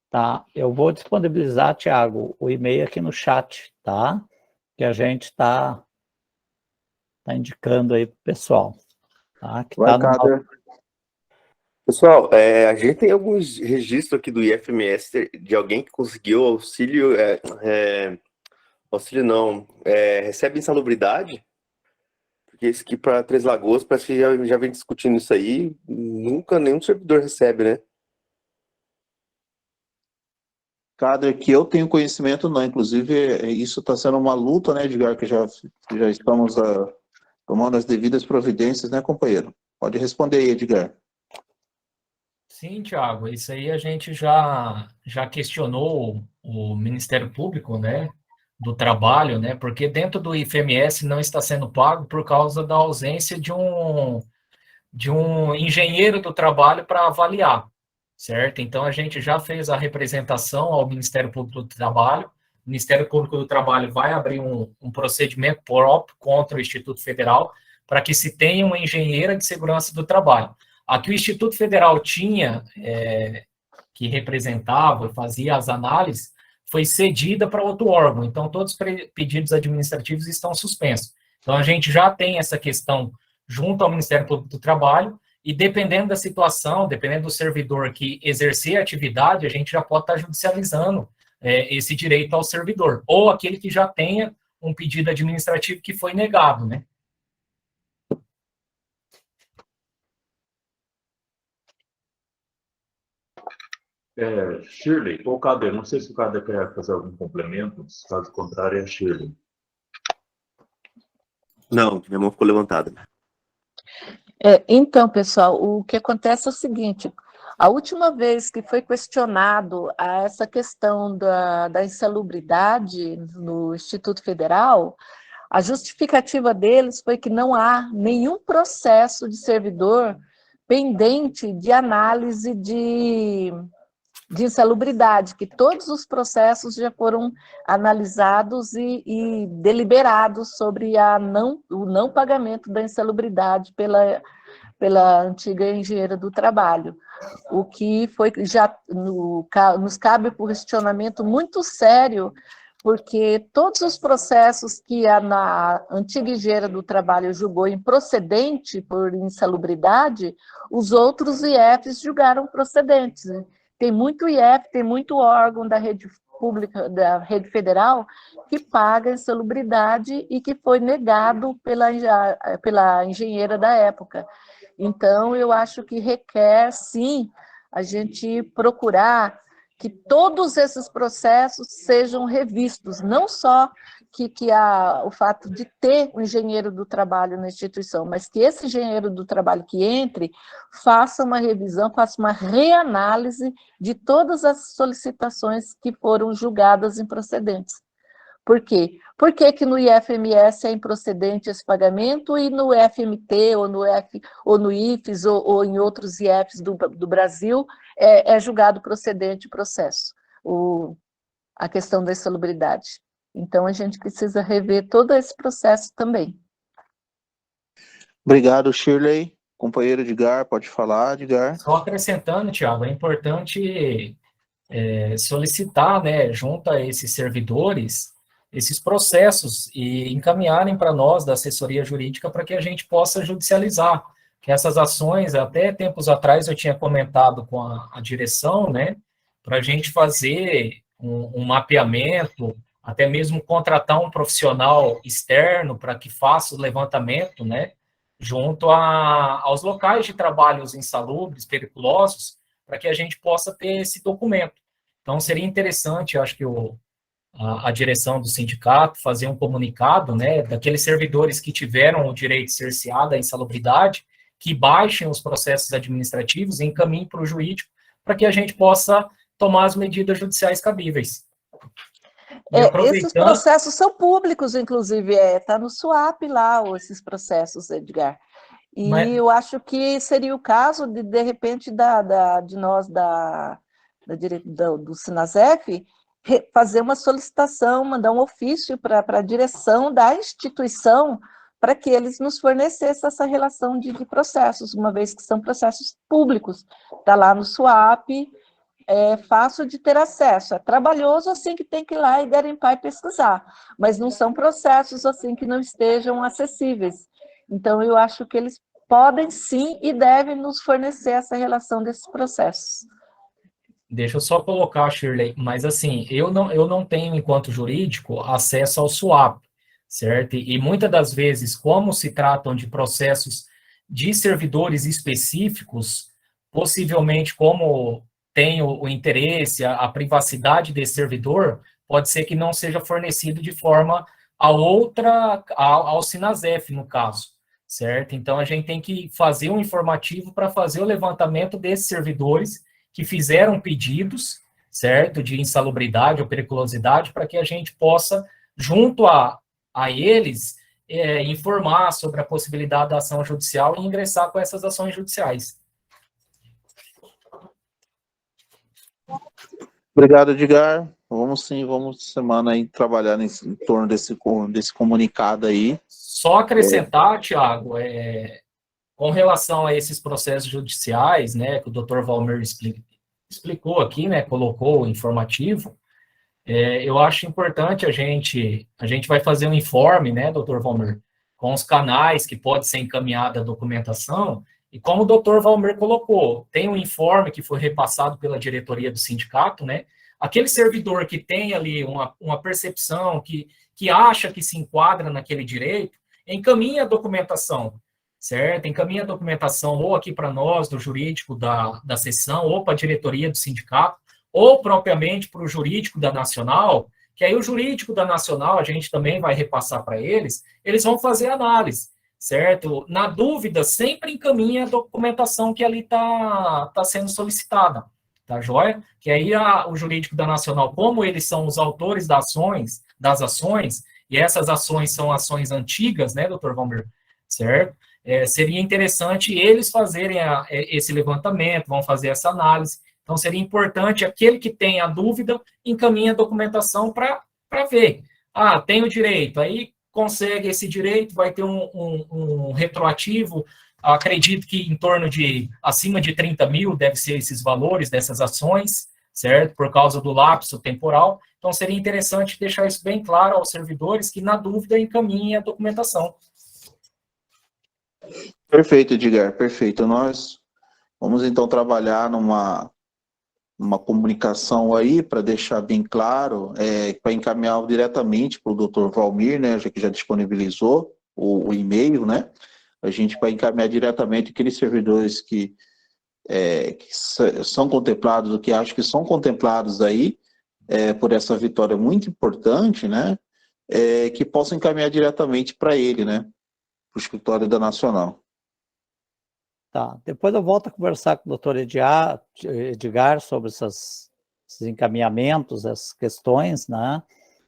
Tá, eu vou disponibilizar, Tiago, o e-mail aqui no chat, tá? Que a gente está indicando aí para o pessoal. Tá? Que Vai, tá no Cader. Pessoal, a gente tem alguns registros aqui do IFMS de alguém que conseguiu auxílio, auxílio não, recebe insalubridade, porque esse aqui para Três Lagoas, parece que já vem discutindo isso aí, nunca nenhum servidor recebe, né? Cader, que eu tenho conhecimento, não. Inclusive, isso está sendo uma luta, né, Edgar, que já estamos tomando as devidas providências, né, companheiro? Pode responder aí, Edgar. Sim, Thiago, isso aí a gente já questionou o Ministério Público, né, do Trabalho, né, porque dentro do IFMS não está sendo pago por causa da ausência de um engenheiro do trabalho para avaliar, certo? Então, a gente já fez a representação ao Ministério Público do Trabalho. O Ministério Público do Trabalho vai abrir um procedimento próprio contra o Instituto Federal para que se tenha uma engenheira de segurança do trabalho. A que o Instituto Federal tinha, que representava, fazia as análises, foi cedida para outro órgão. Então, todos os pedidos administrativos estão suspensos. Então, a gente já tem essa questão junto ao Ministério Público do Trabalho, e dependendo da situação, dependendo do servidor que exercer a atividade, a gente já pode estar judicializando esse direito ao servidor, ou aquele que já tenha um pedido administrativo que foi negado, né? Shirley, ou Cader, não sei se o Cader quer fazer algum complemento, caso contrário é a Shirley. Não, minha mão ficou levantada. Então, pessoal, o que acontece é o seguinte, a última vez que foi questionado essa questão da insalubridade no Instituto Federal, a justificativa deles foi que não há nenhum processo de servidor pendente de análise de insalubridade, que todos os processos já foram analisados e deliberados sobre o não pagamento da insalubridade pela antiga engenheira do trabalho, o que foi já nos cabe por questionamento muito sério, porque todos os processos que a antiga engenheira do trabalho julgou improcedente por insalubridade, os outros IFs julgaram procedentes, né? Tem muito IF, tem muito órgão da rede pública, da rede federal, que paga insalubridade e que foi negado pela engenheira da época. Então, eu acho que requer, sim, a gente procurar que todos esses processos sejam revistos, não só que o fato de ter um engenheiro do trabalho na instituição, mas que esse engenheiro do trabalho que entre faça uma revisão, faça uma reanálise de todas as solicitações que foram julgadas improcedentes. Por quê? Por que no IFMS é improcedente esse pagamento e no FMT, ou no IFES, ou em outros IFs do Brasil, é julgado procedente o processo, a questão da insalubridade. Então, a gente precisa rever todo esse processo também. Obrigado, Shirley. Companheiro Edgar, pode falar, Edgar. Só acrescentando, Thiago, é importante solicitar, né, junto a esses servidores, esses processos e encaminharem para nós da assessoria jurídica para que a gente possa judicializar. Que essas ações, até tempos atrás eu tinha comentado com a direção, né, para a gente fazer um mapeamento, até mesmo contratar um profissional externo para que faça o levantamento, né, junto aos locais de trabalhos insalubres, periculosos, para que a gente possa ter esse documento. Então, seria interessante, eu acho que a direção do sindicato fazer um comunicado, né, daqueles servidores que tiveram o direito cerceado à insalubridade, que baixem os processos administrativos e encaminhem para o jurídico, para que a gente possa tomar as medidas judiciais cabíveis. Esses processos são públicos, inclusive, está no SUAP lá, esses processos, Edgar. E eu acho que seria o caso de repente, de nós, do Sinasef, fazer uma solicitação, mandar um ofício para a direção da instituição, para que eles nos fornecessem essa relação de processos, uma vez que são processos públicos. Está lá no SUAP, é fácil de ter acesso. É trabalhoso assim que tem que ir lá e garimpar e pesquisar, mas não são processos assim que não estejam acessíveis. Então, eu acho que eles podem sim e devem nos fornecer essa relação desses processos. Deixa eu só colocar, Shirley, mas assim, eu não tenho, enquanto jurídico, acesso ao SUAP, certo? E muitas das vezes, como se tratam de processos de servidores específicos, possivelmente como tem o interesse, a privacidade desse servidor, pode ser que não seja fornecido de forma ao Sinasef, no caso, certo? Então, a gente tem que fazer um informativo para fazer o levantamento desses servidores que fizeram pedidos, certo, de insalubridade ou periculosidade, para que a gente possa, junto a eles, informar sobre a possibilidade da ação judicial e ingressar com essas ações judiciais. Obrigado, Edgar. Vamos semana aí trabalhar em torno desse comunicado aí. Só acrescentar, Tiago, com relação a esses processos judiciais, né, que o Dr. Valmir explicou aqui, né, colocou o informativo, eu acho importante a gente vai fazer um informe, né, Dr. Valmir, com os canais que pode ser encaminhada a documentação, e como o Dr. Valmir colocou, tem um informe que foi repassado pela diretoria do sindicato, né, aquele servidor que tem ali uma percepção, que acha que se enquadra naquele direito, encaminha a documentação, certo? Encaminha a documentação ou aqui para nós, do jurídico da seção, ou para a diretoria do sindicato, ou propriamente para o jurídico da Nacional, que aí o jurídico da Nacional, a gente também vai repassar para eles vão fazer análise, certo? Na dúvida, sempre encaminha a documentação que ali está sendo solicitada, tá joia? Que aí o jurídico da Nacional, como eles são os autores das ações, e essas ações são ações antigas, né, doutor Valmir, certo? Seria interessante eles fazerem esse levantamento, vão fazer essa análise. Então, seria importante aquele que tem a dúvida, encaminha a documentação para ver. Ah, tem o direito, aí consegue esse direito, vai ter um retroativo, acredito que em torno de, acima de 30 mil deve ser esses valores dessas ações, certo? Por causa do lapso temporal. Então, seria interessante deixar isso bem claro aos servidores que, na dúvida, encaminhem a documentação. Perfeito, Edgar, perfeito. Nós vamos então trabalhar numa comunicação aí para deixar bem claro, para encaminhar diretamente para o Dr. Valmir, né, já que já disponibilizou o e-mail, né? A gente vai encaminhar diretamente aqueles servidores que são contemplados, o que acho que são contemplados aí por essa vitória muito importante, né? Que possam encaminhar diretamente para ele, né? Para o escritório da Nacional. Tá. Depois eu volto a conversar com o doutor Edgar sobre esses encaminhamentos, essas questões, né?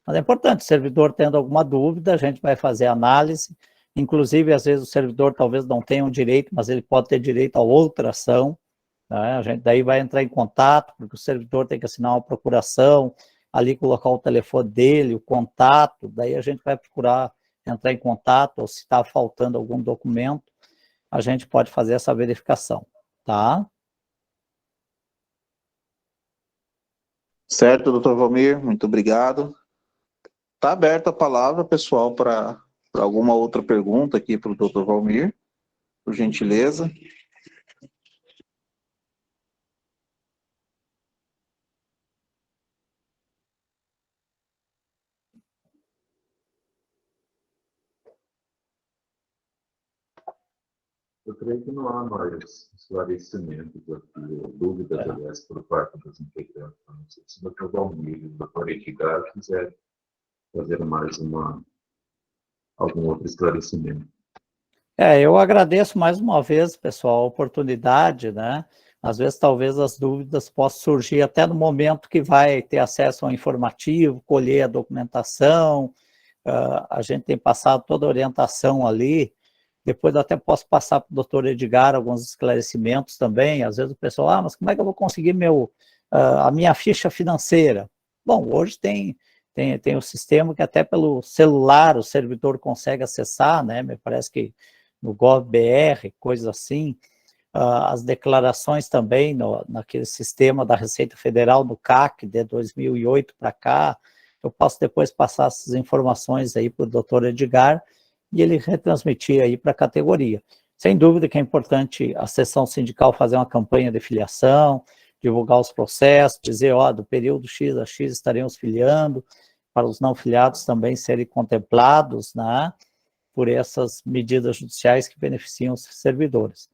Mas é importante, o servidor tendo alguma dúvida, a gente vai fazer análise, inclusive, às vezes, o servidor talvez não tenha um direito, mas ele pode ter direito a outra ação, né? A gente daí vai entrar em contato, porque o servidor tem que assinar uma procuração, ali colocar o telefone dele, o contato, daí a gente vai procurar entrar em contato, ou se está faltando algum documento, a gente pode fazer essa verificação, tá? Certo, doutor Valmir, muito obrigado. Está aberta a palavra, pessoal, para alguma outra pergunta aqui para o doutor Valmir, por gentileza. Eu creio que não há mais esclarecimentos aqui, dúvidas, aliás, por parte dos integrantes. Não sei se o Dr. Valmir e o Dr. Edgar quiserem fazer mais algum outro esclarecimento. Eu agradeço mais uma vez, pessoal, a oportunidade, né? Às vezes, talvez as dúvidas possam surgir até no momento que vai ter acesso ao informativo, colher a documentação, a gente tem passado toda a orientação ali. Depois eu até posso passar para o doutor Edgar alguns esclarecimentos também. Às vezes o pessoal, mas como é que eu vou conseguir a minha ficha financeira? Bom, hoje tem o sistema que até pelo celular o servidor consegue acessar, né? Me parece que no GovBR, coisa assim. As declarações também naquele sistema da Receita Federal, no CAC, de 2008 para cá. Eu posso depois passar essas informações aí para o doutor Edgar e ele retransmitir aí para a categoria. Sem dúvida que é importante a seção sindical fazer uma campanha de filiação, divulgar os processos, dizer, do período X a X estaremos filiando, para os não filiados também serem contemplados, né, por essas medidas judiciais que beneficiam os servidores.